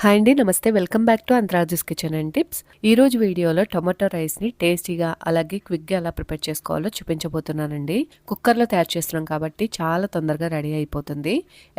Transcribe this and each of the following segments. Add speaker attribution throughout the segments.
Speaker 1: Hi అండి, నమస్తే. Welcome back to అంతరాజుస్ kitchen and tips. ఈ రోజు వీడియోలో టొమాటో రైస్ని టేస్టీగా అలాగే క్విక్గా ఎలా ప్రిపేర్ చేసుకోవాలో చూపించబోతున్నానండి. కుక్కర్లో తయారు చేస్తున్నాం కాబట్టి చాలా తొందరగా రెడీ అయిపోతుంది.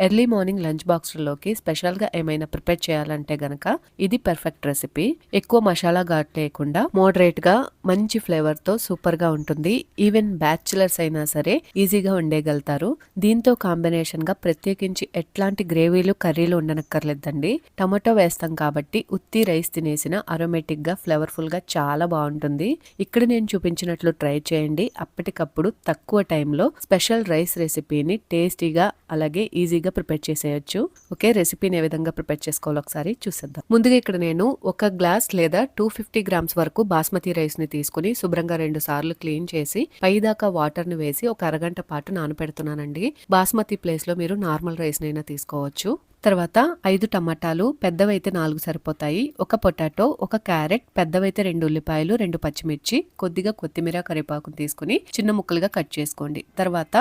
Speaker 1: ఎర్లీ మార్నింగ్ లంచ్ బాక్స్లోకి స్పెషల్గా ఏమైనా ప్రిపేర్ చేయాలంటే గనక ఇది పర్ఫెక్ట్ రెసిపీ. ఎక్కువ మసాలా ఘాట్ లేకుండా మోడరేట్గా మంచి ఫ్లేవర్తో సూపర్గా ఉంటుంది. ఈవెన్ బ్యాచులర్స్ అయినా సరే ఈజీగా వండేయగలుగుతారు. దీంతో కాంబినేషన్గా ప్రత్యేకించి ఎట్లాంటి గ్రేవీలు కర్రీలు ఉండనక్కర్లేదండి. టమాటో వేస్తాం కాబట్టి ఉత్తి రైస్ తినేసిన అరోమేటిక్ గా ఫ్లేవర్ఫుల్ గా చాలా బాగుంటుంది. ఇక్కడ నేను చూపించినట్లు ట్రై చేయండి. అప్పటికప్పుడు తక్కువ టైంలో స్పెషల్ రైస్ రెసిపీని టేస్టీగా అలాగే ఈజీగా ప్రిపేర్ చేసేయచ్చు. ఓకే, రెసిపీని ఏ విధంగా ప్రిపేర్ చేసుకోవాలో ఒకసారి చూసేద్దాం. ముందుగా ఇక్కడ నేను 1 గ్లాస్ లేదా 250 గ్రామ్స్ వరకు బాస్మతి రైస్ ని తీసుకుని శుభ్రంగా 2 సార్లు క్లీన్ చేసి పైదాకా వాటర్ ని వేసి ఒక అరగంట పాటు నానపెడుతున్నానండి. బాస్మతి ప్లేస్ లో మీరు నార్మల్ రైస్ నైనా తీసుకోవచ్చు. తర్వాత 5 టమాటాలు, పెద్దవైతే 4 సరిపోతాయి. 1 పొటాటో, 1 క్యారెట్, పెద్దవైతే 2 ఉల్లిపాయలు, 2 పచ్చిమిర్చి, కొద్దిగా కొత్తిమీర, కరివేపాకును తీసుకుని చిన్న ముక్కలుగా కట్ చేసుకోండి. తర్వాత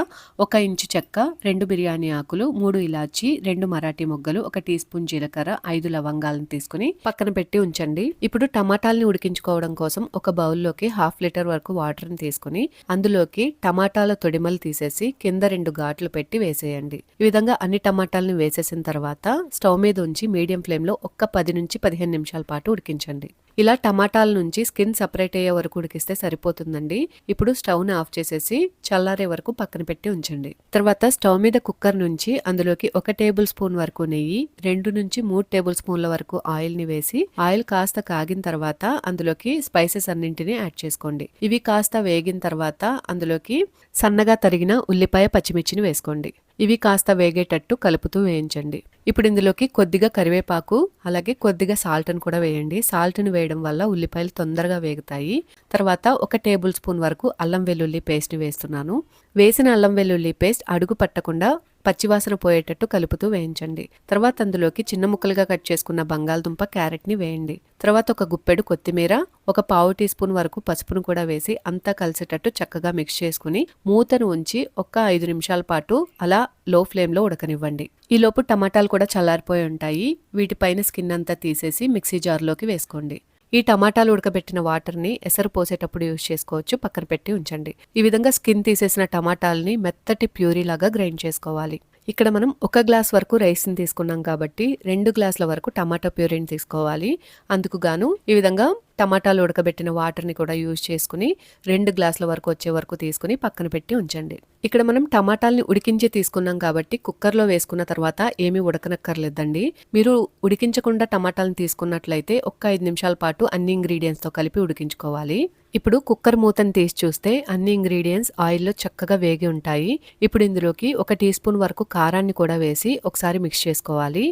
Speaker 1: 1 ఇంచు చెక్క, 2 బిర్యానీ ఆకులు, 3 ఇలాచి, 2 మరాఠీ మొగ్గలు, 1 టీ స్పూన్ జీలకర్ర, 5 లవంగాలను తీసుకుని పక్కన పెట్టి ఉంచండి. ఇప్పుడు టమాటాలని ఉడికించుకోవడం కోసం ఒక బౌల్లోకి 1/2 లీటర్ వరకు వాటర్ ని తీసుకుని అందులోకి టమాటాల తొడిమలు తీసేసి కింద 2 ఘాట్లు పెట్టి వేసేయండి. ఈ విధంగా అన్ని టమాటాలను వేసేసిన తర్వాత స్టవ్ మీద ఉంచి మీడియం ఫ్లేమ్ లో ఒక్క 10 నుంచి 15 నిమిషాల పాటు ఉడికించండి. ఇలా టమాటాల నుంచి స్కిన్ సెపరేట్ అయ్యే వరకు ఉడికిస్తే సరిపోతుందండి. ఇప్పుడు స్టవ్ ని ఆఫ్ చేసేసి చల్లారే వరకు పక్కన పెట్టి ఉంచండి. తర్వాత స్టవ్ మీద కుక్కర్ నుంచి అందులోకి 1 టేబుల్ స్పూన్ వరకు నెయ్యి, 2 నుంచి 3 టేబుల్ స్పూన్ల వరకు ఆయిల్ ని వేసి ఆయిల్ కాస్త కాగిన తర్వాత అందులోకి స్పైసెస్ అన్నింటినీ యాడ్ చేసుకోండి. ఇవి కాస్త వేగిన తర్వాత అందులోకి సన్నగా తరిగిన ఉల్లిపాయ, పచ్చిమిర్చిని వేసుకోండి. ఇవి కాస్త వేగేటట్టు కలుపుతూ వేయించండి. ఇప్పుడు ఇందులోకి కొద్దిగా కరివేపాకు అలాగే కొద్దిగా సాల్ట్ ని కూడా వేయండి. సాల్ట్ ని వేయడం వల్ల ఉల్లిపాయలు తొందరగా వేగుతాయి. తర్వాత 1 టేబుల్ స్పూన్ వరకు అల్లం వెల్లుల్లి పేస్ట్ ని వేస్తున్నాను. వేసిన అల్లం వెల్లుల్లి పేస్ట్ అడుగు పట్టకుండా పచ్చివాసన పోయేటట్టు కలుపుతూ వేయించండి. తర్వాత అందులోకి చిన్న ముక్కలుగా కట్ చేసుకున్న బంగాళదుంప, క్యారెట్ ని వేయండి. తర్వాత 1 గుప్పెడు కొత్తిమీర, 1 పావు టీ స్పూన్ వరకు పసుపును కూడా వేసి అంతా కలిసేటట్టు చక్కగా మిక్స్ చేసుకుని మూతను ఉంచి 5 నిమిషాల పాటు అలా లో ఫ్లేమ్ లో ఉడకనివ్వండి. ఈ లోపు టమాటాలు కూడా చల్లారిపోయి ఉంటాయి. వీటిపైన స్కిన్ అంతా తీసేసి మిక్సీ జార్లోకి వేసుకోండి. ఈ టమాటాలు ఉడకబెట్టిన వాటర్ ని ఎసరు పోసేటప్పుడు యూజ్ చేసుకోవచ్చు. పక్కన పెట్టి ఉంచండి. ఈ విధంగా స్కిన్ తీసేసిన టమాటాలని మెత్తటి ప్యూరీ లాగా గ్రైండ్ చేసుకోవాలి. ఇక్కడ మనం 1 గ్లాస్ వరకు రైస్ ని తీసుకున్నాం కాబట్టి 2 గ్లాసుల వరకు టమాటా ప్యూరీని తీసుకోవాలి. అందుకు గాను ఈ విధంగా టమాటాలు ఉడకబెట్టిన వాటర్ ని కూడా యూజ్ చేసుకుని 2 గ్లాసుల వరకు వచ్చే వరకు తీసుకుని పక్కన పెట్టి ఉంచండి. ఇక్కడ మనం టమాటాలని ఉడికించి తీసుకున్నాం కాబట్టి కుక్కర్లో వేసుకున్న తర్వాత ఏమీ ఉడకనక్కర్లేదండి. మీరు ఉడికించకుండా టమాటాలను తీసుకున్నట్లయితే 5 నిమిషాల పాటు అన్ని ఇంగ్రీడియంట్స్ తో కలిపి ఉడికించుకోవాలి. ఇప్పుడు కుక్కర్ మూతను తీసి చూస్తే అన్ని ఇంగ్రీడియంట్స్ ఆయిల్లో చక్కగా వేగి ఉంటాయి. ఇప్పుడు ఇందులోకి 1 టీ స్పూన్ వరకు కారాన్ని కూడా వేసి ఒకసారి మిక్స్ చేసుకోవాలి.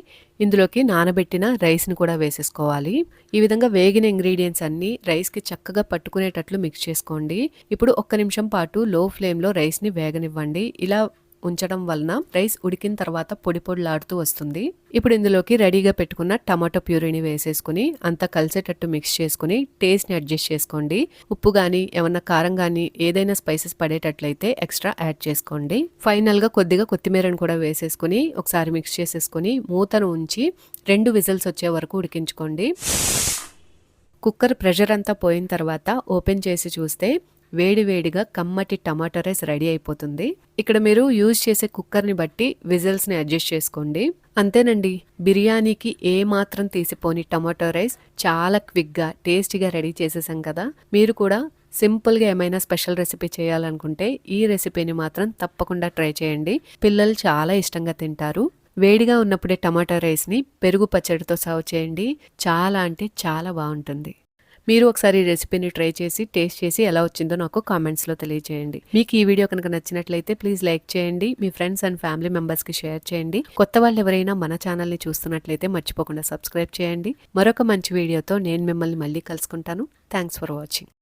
Speaker 1: ఇందులోకి నానబెట్టిన రైస్ ని కూడా వేసేసుకోవాలి. ఈ విధంగా వేగిన ఇంగ్రీడియంట్స్ అన్ని రైస్ కి చక్కగా పట్టుకునేటట్లు మిక్స్ చేసుకోండి. ఇప్పుడు 1 నిమిషం పాటు లో ఫ్లేమ్ లో రైస్ ని వేగనివ్వండి. ఇలా ఉంచడం వలన రైస్ ఉడికిన తర్వాత పొడి పొడిలాడుతూ వస్తుంది. ఇప్పుడు ఇందులోకి రెడీగా పెట్టుకున్న టమాటో ప్యూరీని వేసేసుకుని అంతా కలిసేటట్టు మిక్స్ చేసుకుని టేస్ట్ ని అడ్జస్ట్ చేసుకోండి. ఉప్పు గానీ ఏమన్నా కారం గానీ ఏదైనా స్పైసెస్ పడేటట్లయితే ఎక్స్ట్రా యాడ్ చేసుకోండి. ఫైనల్ గా కొద్దిగా కొత్తిమీరను కూడా వేసేసుకుని ఒకసారి మిక్స్ చేసేసుకుని మూతను ఉంచి 2 విజిల్స్ వచ్చే వరకు ఉడికించుకోండి. కుక్కర్ ప్రెషర్ అంతా పోయిన తర్వాత ఓపెన్ చేసి చూస్తే వేడివేడిగా కమ్మటి టమాటో రైస్ రెడీ అయిపోతుంది. ఇక్కడ మీరు యూజ్ చేసే కుక్కర్ని బట్టి విజిల్స్ ని అడ్జస్ట్ చేసుకోండి. అంతేనండి, బిర్యానీకి ఏ మాత్రం తీసిపోని టమాటో రైస్ చాలా క్విక్గా టేస్టీగా రెడీ చేసేసాం కదా. మీరు కూడా సింపుల్గా ఏమైనా స్పెషల్ రెసిపీ చేయాలనుకుంటే ఈ రెసిపీని మాత్రం తప్పకుండా ట్రై చేయండి. పిల్లలు చాలా ఇష్టంగా తింటారు. వేడిగా ఉన్నప్పుడే టమాటో రైస్ని పెరుగు పచ్చడితో సర్వ్ చేయండి. చాలా అంటే చాలా బాగుంటుంది. మీరు ఒకసారి ఈ రెసిపీని ట్రై చేసి టేస్ట్ చేసి ఎలా వచ్చిందో నాకు కామెంట్స్లో తెలియజేయండి. మీకు ఈ వీడియో కనుక నచ్చినట్లయితే ప్లీజ్ లైక్ చేయండి. మీ ఫ్రెండ్స్ అండ్ ఫ్యామిలీ మెంబర్స్కి షేర్ చేయండి. కొత్త వాళ్ళు ఎవరైనా మన ఛానల్ని చూస్తున్నట్లయితే మర్చిపోకుండా సబ్స్క్రైబ్ చేయండి. మరొక మంచి వీడియోతో నేను మిమ్మల్ని మళ్ళీ కలుసుకుంటాను. Thanks for watching.